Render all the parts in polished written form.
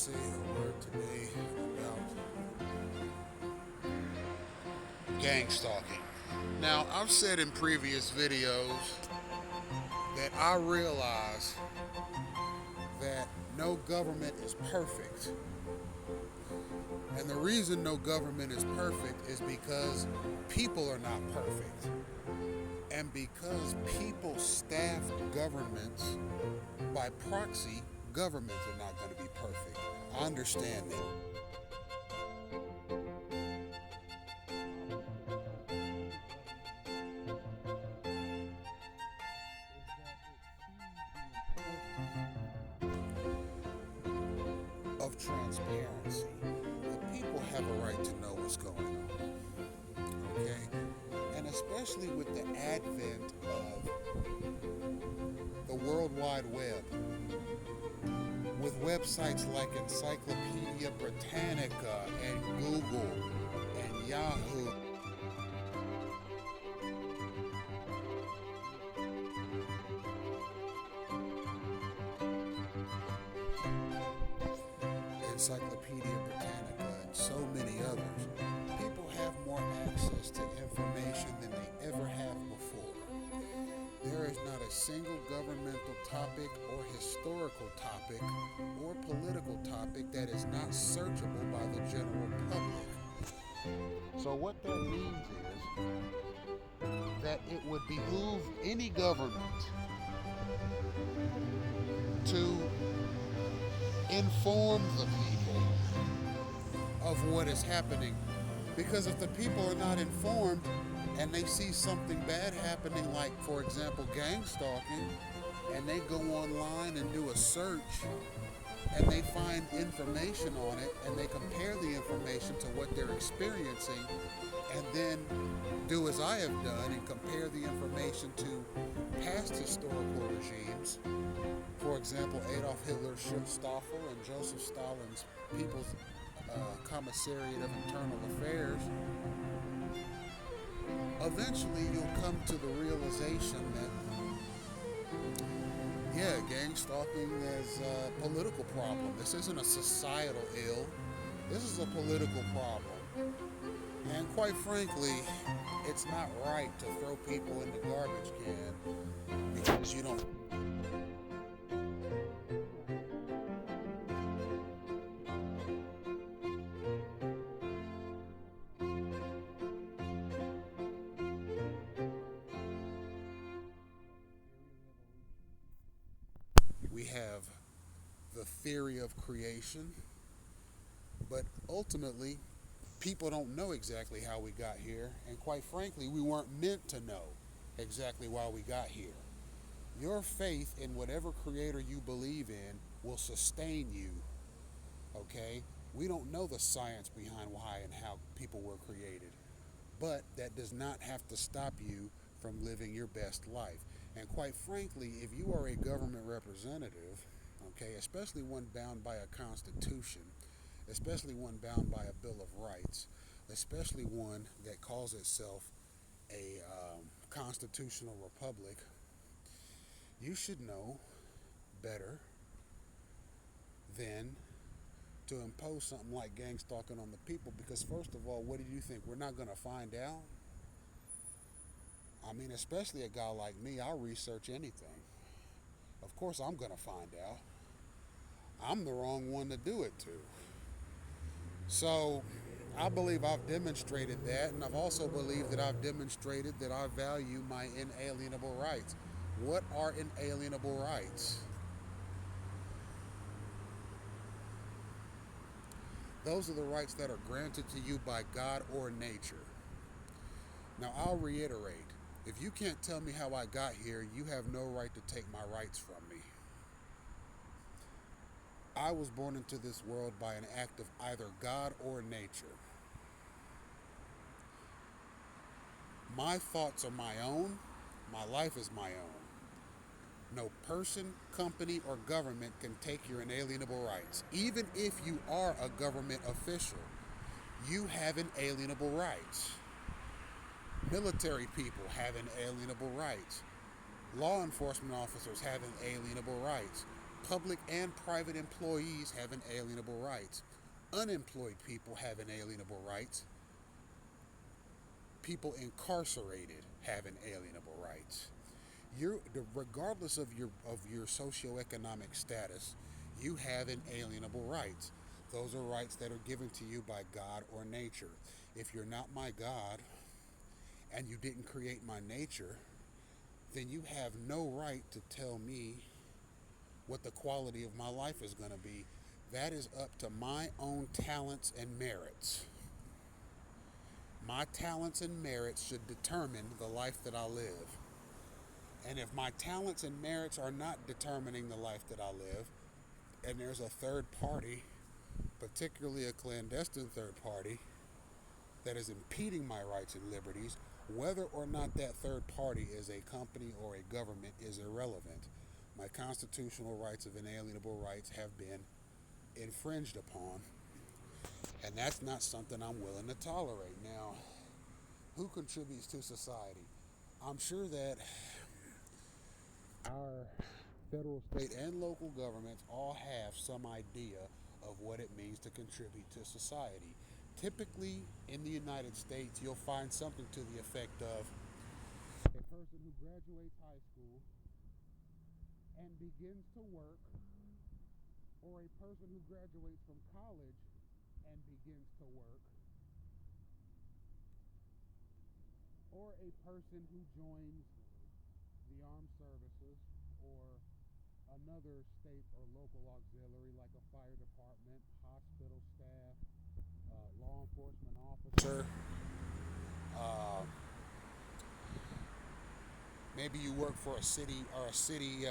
say a word today about gang stalking. Now, I've said in previous videos that I realize that no government is perfect. And the reason no government is perfect is because people are not perfect. And because people staff governments by proxy, governments are not going to be perfect. I understand that. Of transparency. The people have a right to know what's going on. Okay? And especially with the advent of the World Wide Web, with websites like Encyclopedia Britannica and Google and Yahoo. Encyclopedia Britannica and so many others, people have more access to information than they ever have before. There is not a single governmental topic or historical topic or political topic that is not searchable by the general public. So what that means is that it would behoove any government to inform the people of what is happening. Because if the people are not informed and they see something bad happening, like, for example, gang stalking, and they go online and do a search and they find information on it and they compare the information to what they're experiencing and then do as I have done and compare the information to past historical regimes, for example, Adolf Hitler's Schutzstaffel and Joseph Stalin's People's Commissariat of Internal Affairs, eventually you'll come to the realization that, yeah, gang stalking is a political problem. This isn't a societal ill. This is a political problem. And quite frankly, it's not right to throw people in the garbage can because you don't. We have the theory of creation, but ultimately, people don't know exactly how we got here, and quite frankly, we weren't meant to know exactly why we got here. Your faith in whatever creator you believe in will sustain you, okay? We don't know the science behind why and how people were created, but that does not have to stop you from living your best life. And quite frankly, if you are a government representative, okay, especially one bound by a constitution, especially one bound by a Bill of Rights, especially one that calls itself a constitutional republic, you should know better than to impose something like gang stalking on the people, because first of all, what do you think? We're not going to find out? I mean, especially a guy like me, I'll research anything. Of course I'm going to find out. I'm the wrong one to do it to. So I believe I've demonstrated that, and I've also believed that I've demonstrated that I value my inalienable rights. What are inalienable rights? Those are the rights that are granted to you by God or nature. Now, I'll reiterate, if you can't tell me how I got here, you have no right to take my rights from me. I was born into this world by an act of either God or nature. My thoughts are my own. My life is my own. No person, company, or government can take your inalienable rights. Even if you are a government official, you have inalienable rights. Military people have inalienable rights. Law enforcement officers have inalienable rights. Public and private employees have inalienable rights. Unemployed people have inalienable rights. People incarcerated have inalienable rights. Regardless of your socioeconomic status, you have inalienable rights. Those are rights that are given to you by God or nature. If you're not my God and you didn't create my nature, then you have no right to tell me what the quality of my life is going to be. That is up to my own talents and merits. My talents and merits should determine the life that I live. And if my talents and merits are not determining the life that I live, and there's a third party, particularly a clandestine third party, that is impeding my rights and liberties, whether or not that third party is a company or a government is irrelevant. My constitutional rights of inalienable rights have been infringed upon, and that's not something I'm willing to tolerate. Now, who contributes to society? I'm sure that our federal, state, and local governments all have some idea of what it means to contribute to society. Typically, in the United States, you'll find something to the effect of a person who graduates high school and begins to work, or a person who graduates from college and begins to work, or a person who joins the armed services or another state or local auxiliary like a fire department, hospital staff, law enforcement officer. Uh, Maybe you work for a city or a city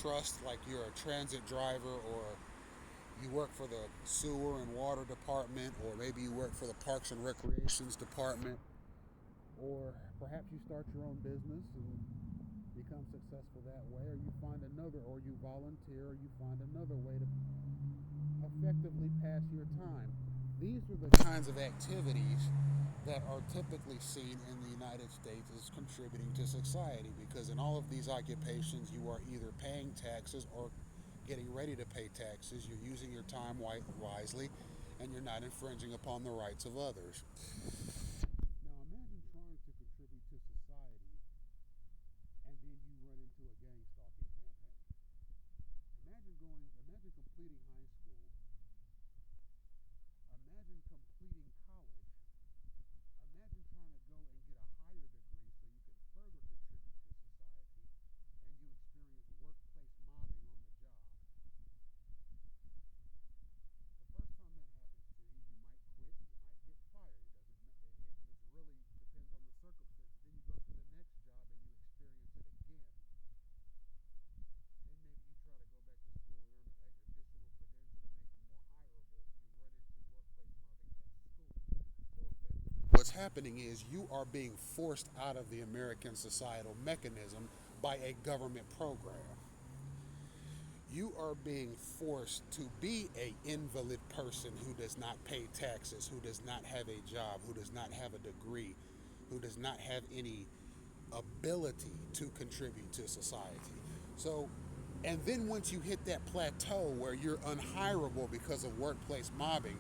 trust, like you're a transit driver, or you work for the sewer and water department, or maybe you work for the parks and recreations department, or perhaps you start your own business and become successful that way, or you find another, or you volunteer, or you find another way to effectively pass your time. These are the kinds of activities that are typically seen in the United States as contributing to society, because in all of these occupations you are either paying taxes or getting ready to pay taxes. You're using your time wisely, and you're not infringing upon the rights of others. Now imagine trying to contribute to society and then you run into a gang stalking campaign. Imagine completing high school, imagine completing college, imagine trying to go and get a higher degree so you can further contribute to society, and you experience workplace mobbing on the job. The first time that happens to you, you might quit, you might get fired. It really depends on the circumstances. Then you go to the next job and you experience it again. Then maybe you try to go back to school and earn an additional credential to make you more hireable. You run into workplace mobbing at school. So effectively, what's happening is you are being forced out of the American societal mechanism by a government program. You are being forced to be a invalid person who does not pay taxes, who does not have a job, who does not have a degree, who does not have any ability to contribute to society. So, and then once you hit that plateau where you're unhireable because of workplace mobbing,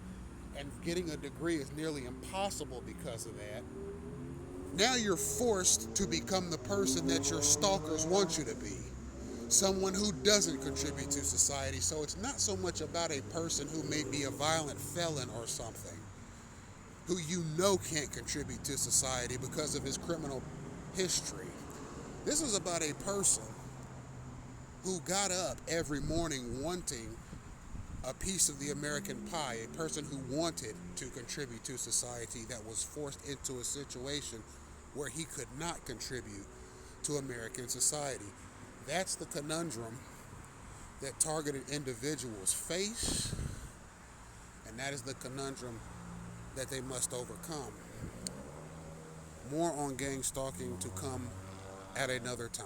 and getting a degree is nearly impossible because of that, now you're forced to become the person that your stalkers want you to be. Someone who doesn't contribute to society. So it's not so much about a person who may be a violent felon or something, who you know can't contribute to society because of his criminal history. This is about a person who got up every morning wanting a piece of the American pie, a person who wanted to contribute to society that was forced into a situation where he could not contribute to American society. That's the conundrum that targeted individuals face, and that is the conundrum that they must overcome. More on gang stalking to come at another time.